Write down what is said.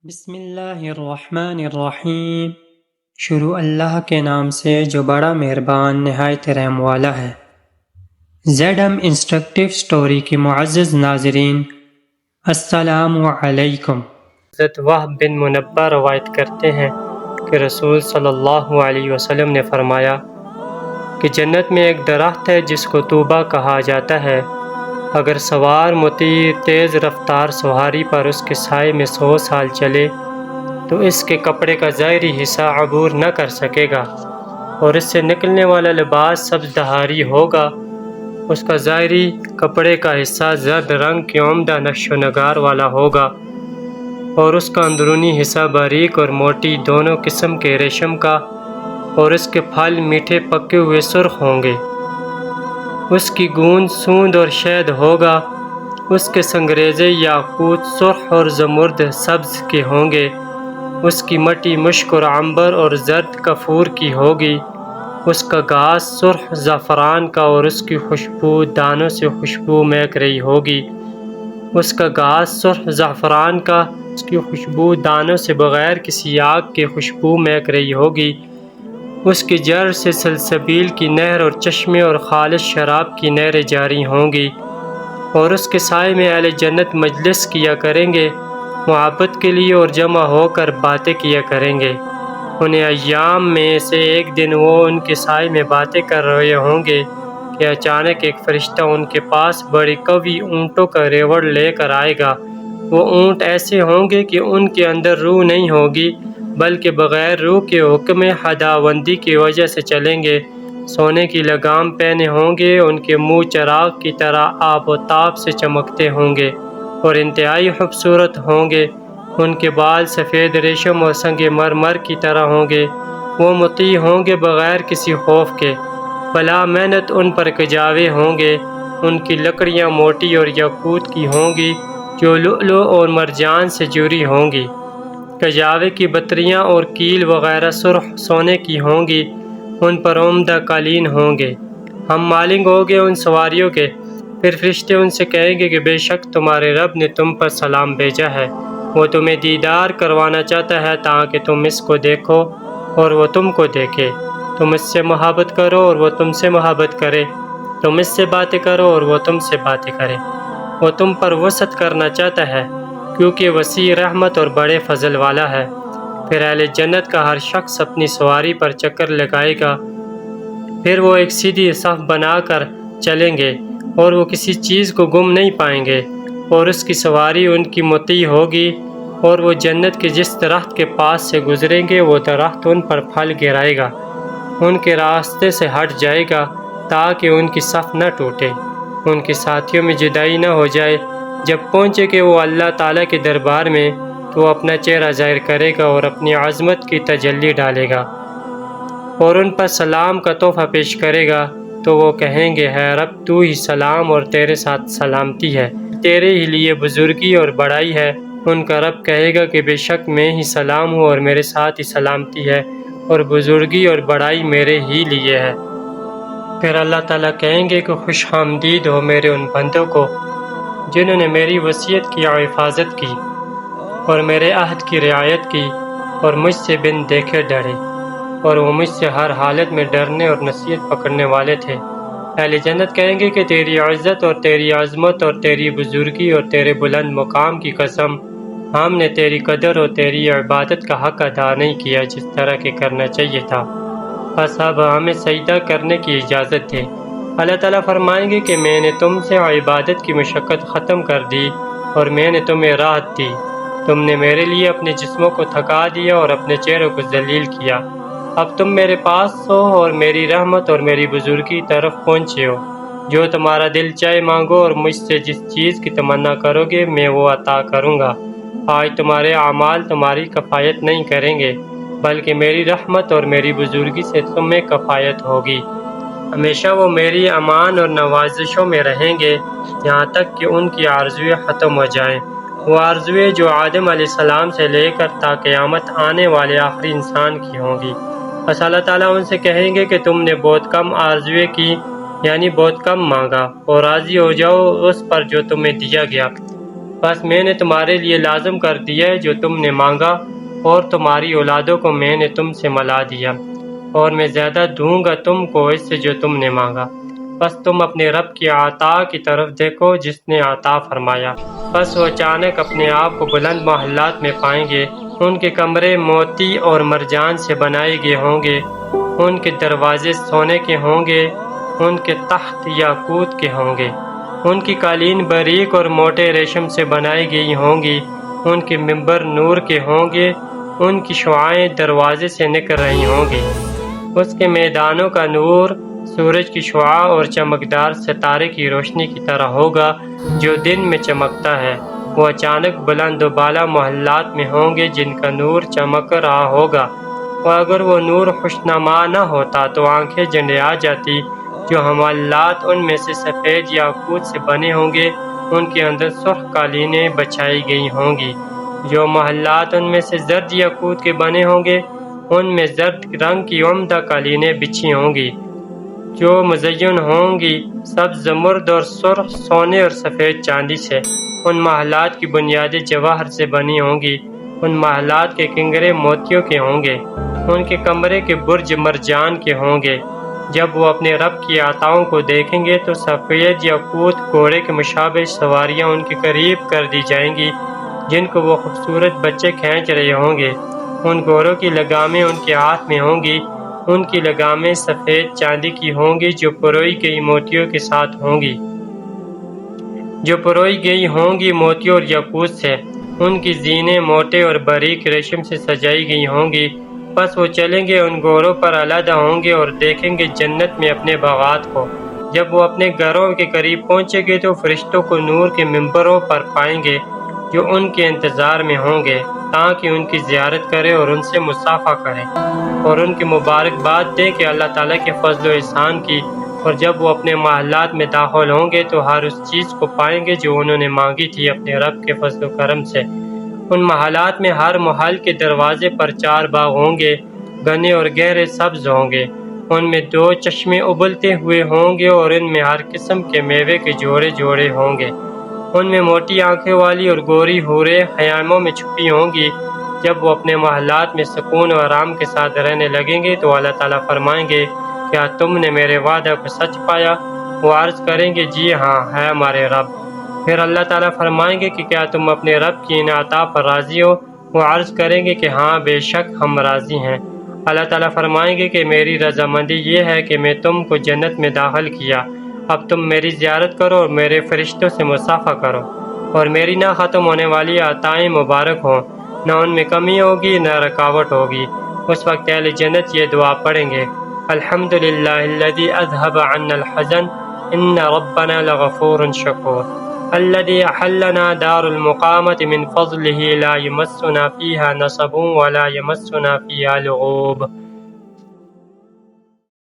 بسم اللہ الرحمن الرحیم۔ شروع اللہ کے نام سے جو بڑا مہربان نہایت رحم والا ہے۔ زیڈ ایم انسٹرکٹیو سٹوری کے معزز ناظرین، السلام علیکم۔ حضرت وہب بن منبہ روایت کرتے ہیں کہ رسول صلی اللہ علیہ وسلم نے فرمایا کہ جنت میں ایک درخت ہے جس کو طوبہ کہا جاتا ہے۔ اگر سوار مطیع تیز رفتار سواری پر اس کے سائے میں 100 سال چلے تو اس کے کپڑے کا ظاہری حصہ عبور نہ کر سکے گا، اور اس سے نکلنے والا لباس سبز دھاری ہوگا۔ اس کا ظاہری کپڑے کا حصہ زرد رنگ کے عمدہ نقش و نگار والا ہوگا، اور اس کا اندرونی حصہ باریک اور موٹی دونوں قسم کے ریشم کا، اور اس کے پھل میٹھے پکے ہوئے سرخ ہوں گے۔ اس کی گوند سوند اور شہد ہوگا۔ اس کے سنگریزے یاقوت سرخ اور زمرد سبز کے ہوں گے۔ اس کی مٹی مشک اور عنبر اور زرد کافور کی ہوگی۔ اس کا گھاس سرخ زعفران کا اور اس کی خوشبو دانوں سے خوشبو مہک رہی ہوگی۔ اس کا گھاس سرخ زعفران کا، اس کی خوشبو دانوں سے بغیر کسی آگ کے خوشبو مہک رہی ہوگی۔ اس کی جڑ سے سلسبیل کی نہر اور چشمے اور خالص شراب کی نہریں جاری ہوں گی، اور اس کے سائے میں اہل جنت مجلس کیا کریں گے، محبت کے لیے اور جمع ہو کر باتیں کیا کریں گے۔ انہیں ایام میں سے ایک دن وہ ان کے سائے میں باتیں کر رہے ہوں گے کہ اچانک ایک فرشتہ ان کے پاس بڑے قوی اونٹوں کا ریوڑ لے کر آئے گا۔ وہ اونٹ ایسے ہوں گے کہ ان کے اندر روح نہیں ہوگی، بلکہ بغیر روح کے حکم خداوندی کی وجہ سے چلیں گے۔ سونے کی لگام پہنے ہوں گے، ان کے منہ چراغ کی طرح آب و تاب سے چمکتے ہوں گے اور انتہائی خوبصورت ہوں گے۔ ان کے بال سفید ریشم اور سنگ مرمر کی طرح ہوں گے۔ وہ مطیع ہوں گے بغیر کسی خوف کے، بلا محنت ان پر کجاوے ہوں گے۔ ان کی لکڑیاں موٹی اور یاقوت کی ہوں گی جو لؤلؤ اور مرجان سے جڑی ہوں گی۔ کجاوے کی بتریاں اور کیل وغیرہ سرخ سونے کی ہوں گی۔ ان پر عمدہ قالین ہوں گے۔ ہم مالک ہوں گے ان سواریوں کے۔ پھر فرشتے ان سے کہیں گے کہ بے شک تمہارے رب نے تم پر سلام بھیجا ہے۔ وہ تمہیں دیدار کروانا چاہتا ہے تاکہ تم اس کو دیکھو اور وہ تم کو دیکھے۔ تم اس سے محبت کرو اور وہ تم سے محبت کرے۔ تم اس سے باتیں کرو اور وہ تم سے باتیں کرے۔ وہ تم پر وسعت کرنا چاہتا ہے کیونکہ وسیع رحمت اور بڑے فضل والا ہے۔ پھر اہل جنت کا ہر شخص اپنی سواری پر چکر لگائے گا۔ پھر وہ ایک سیدھی صف بنا کر چلیں گے اور وہ کسی چیز کو گم نہیں پائیں گے، اور اس کی سواری ان کی مطیع ہوگی۔ اور وہ جنت کے جس درخت کے پاس سے گزریں گے وہ درخت ان پر پھل گرائے گا، ان کے راستے سے ہٹ جائے گا تاکہ ان کی صف نہ ٹوٹے، ان کے ساتھیوں میں جدائی نہ ہو جائے۔ جب پہنچے کہ وہ اللہ تعالیٰ کے دربار میں تو وہ اپنا چہرہ ظاہر کرے گا اور اپنی عظمت کی تجلی ڈالے گا اور ان پر سلام کا تحفہ پیش کرے گا، تو وہ کہیں گے ہے رب تو ہی سلام اور تیرے ساتھ سلامتی ہے، تیرے ہی لیے بزرگی اور بڑائی ہے۔ ان کا رب کہے گا کہ بے شک میں ہی سلام ہوں اور میرے ساتھ ہی سلامتی ہے، اور بزرگی اور بڑائی میرے ہی لیے ہے۔ پھر اللہ تعالیٰ کہیں گے کہ خوش آمدید ہو میرے ان بندوں کو جنہوں نے میری وصیت کی حفاظت کی اور میرے عہد کی رعایت کی اور مجھ سے بن دیکھے ڈرے، اور وہ مجھ سے ہر حالت میں ڈرنے اور نصیحت پکڑنے والے تھے۔ اہل جنت کہیں گے کہ تیری عزت اور تیری عظمت اور تیری بزرگی اور تیرے بلند مقام کی قسم، ہم نے تیری قدر اور تیری عبادت کا حق ادا نہیں کیا جس طرح کہ کرنا چاہیے تھا، بس اب ہمیں سجدہ کرنے کی اجازت دے۔ اللہ تعالیٰ فرمائیں گے کہ میں نے تم سے عبادت کی مشقت ختم کر دی اور میں نے تمہیں راحت دی۔ تم نے میرے لیے اپنے جسموں کو تھکا دیا اور اپنے چہروں کو ذلیل کیا۔ اب تم میرے پاس ہو اور میری رحمت اور میری بزرگی طرف پہنچے ہو۔ جو تمہارا دل چاہے مانگو اور مجھ سے جس چیز کی تمنا کرو گے میں وہ عطا کروں گا۔ آج تمہارے اعمال تمہاری کفایت نہیں کریں گے، بلکہ میری رحمت اور میری بزرگی سے تمہیں کفایت ہوگی۔ ہمیشہ وہ میری امان اور نوازشوں میں رہیں گے یہاں تک کہ ان کی آرزویں ختم ہو جائیں، وہ آرزویں جو آدم علیہ السلام سے لے کر تا قیامت آنے والے آخری انسان کی ہوں گی۔ بس اللہ تعالیٰ ان سے کہیں گے کہ تم نے بہت کم آرزویں کی، یعنی بہت کم مانگا، اور راضی ہو جاؤ اس پر جو تمہیں دیا گیا۔ بس میں نے تمہارے لیے لازم کر دیا ہے جو تم نے مانگا، اور تمہاری اولادوں کو میں نے تم سے ملا دیا، اور میں زیادہ دوں گا تم کو اس سے جو تم نے مانگا۔ بس تم اپنے رب کی عطا کی طرف دیکھو جس نے عطا فرمایا۔ بس وہ اچانک اپنے آپ کو بلند محلات میں پائیں گے، ان کے کمرے موتی اور مرجان سے بنائے گئے ہوں گے، ان کے دروازے سونے کے ہوں گے، ان کے تخت یاقوت کے ہوں گے، ان کی قالین باریک اور موٹے ریشم سے بنائی گئی ہوں گی، ان کے ممبر نور کے ہوں گے، ان کی شعاعیں دروازے سے نکل رہی ہوں گی۔ اس کے میدانوں کا نور سورج کی شعاع اور چمکدار ستارے کی روشنی کی طرح ہوگا جو دن میں چمکتا ہے۔ وہ اچانک بلند و بالا محلات میں ہوں گے جن کا نور چمک رہا ہوگا، اور اگر وہ نور خوشنما نہ ہوتا تو آنکھیں جنڈیا جاتی۔ جو محلات ان میں سے سفید یاقوت سے بنے ہوں گے، ان کے اندر سرخ قالینیں بچھائی گئی ہوں گی۔ جو محلات ان میں سے زرد یاقوت کے بنے ہوں گے، ان میں زرد رنگ کی عمدہ قالینیں بچھی ہوں گی جو مزین ہوں گی سبز زمرد اور سرخ سونے اور سفید چاندی سے۔ ان محلات کی بنیادیں جواہر سے بنی ہوں گی، ان محلات کے کنگرے موتیوں کے ہوں گے، ان کے کمرے کے برج مرجان کے ہوں گے۔ جب وہ اپنے رب کی عطاؤں کو دیکھیں گے تو سفید یاقوت گھوڑے کے مشابہ سواریاں ان کے قریب کر دی جائیں گی جن کو وہ خوبصورت بچے کھینچ رہے ہوں گے۔ ان گھوڑوں کی لگامیں ان کے ہاتھ میں ہوں گی، ان کی لگامیں سفید چاندی کی ہوں گی جو پروئی گئی موتیوں کے ساتھ ہوں گی، جو پروئی گئی ہوں گی موتیوں اور یاقوت سے۔ ان کی زینیں موٹے اور باریک ریشم سے سجائی گئی ہوں گی۔ بس وہ چلیں گے ان گھوڑوں پر علیحدہ ہوں گے اور دیکھیں گے جنت میں اپنے باغات کو۔ جب وہ اپنے گھروں کے قریب پہنچیں گے تو فرشتوں کو نور کے ممبروں پر پائیں گے جو ان کے انتظار میں ہوں گے تاکہ ان کی زیارت کرے اور ان سے مصافحہ کرے اور ان کی مبارکباد دیں کہ اللہ تعالیٰ کے فضل و احسان کی۔ اور جب وہ اپنے محلات میں داخل ہوں گے تو ہر اس چیز کو پائیں گے جو انہوں نے مانگی تھی اپنے رب کے فضل و کرم سے۔ ان محلات میں ہر محل کے دروازے پر 4 باغ ہوں گے، گھنے اور گہرے سبز ہوں گے۔ ان میں 2 چشمے ابلتے ہوئے ہوں گے اور ان میں ہر قسم کے میوے کے جوڑے جوڑے ہوں گے۔ ان میں موٹی آنکھیں والی اور گوری حوریں خیاموں میں چھپی ہوں گی۔ جب وہ اپنے محلات میں سکون و آرام کے ساتھ رہنے لگیں گے تو اللہ تعالیٰ فرمائیں گے، کیا تم نے میرے وعدہ کو سچ پایا؟ وہ عرض کریں گے، جی ہاں ہے ہمارے رب۔ پھر اللہ تعالیٰ فرمائیں گے کہ کیا تم اپنے رب کی ان عطا پر راضی ہو؟ وہ عرض کریں گے کہ ہاں بے شک ہم راضی ہیں۔ اللہ تعالیٰ فرمائیں گے کہ میری رضامندی یہ ہے کہ میں تم کو جنت میں داخل کیا، اب تم میری زیارت کرو اور میرے فرشتوں سے مصافحہ کرو، اور میری نہ ختم ہونے والی عطائیں مبارک ہوں، نہ ان میں کمی ہوگی نہ رکاوٹ ہوگی۔ اس وقت اہل جنت یہ دعا پڑھیں گے، الحمدللہ الذی اذھب عنا الحزن ان ربنا لغفور شکور الذي أحلنا دار المقامة من فضله لا يمسنا فيها نصب ولا يمسنا فيها لغوب۔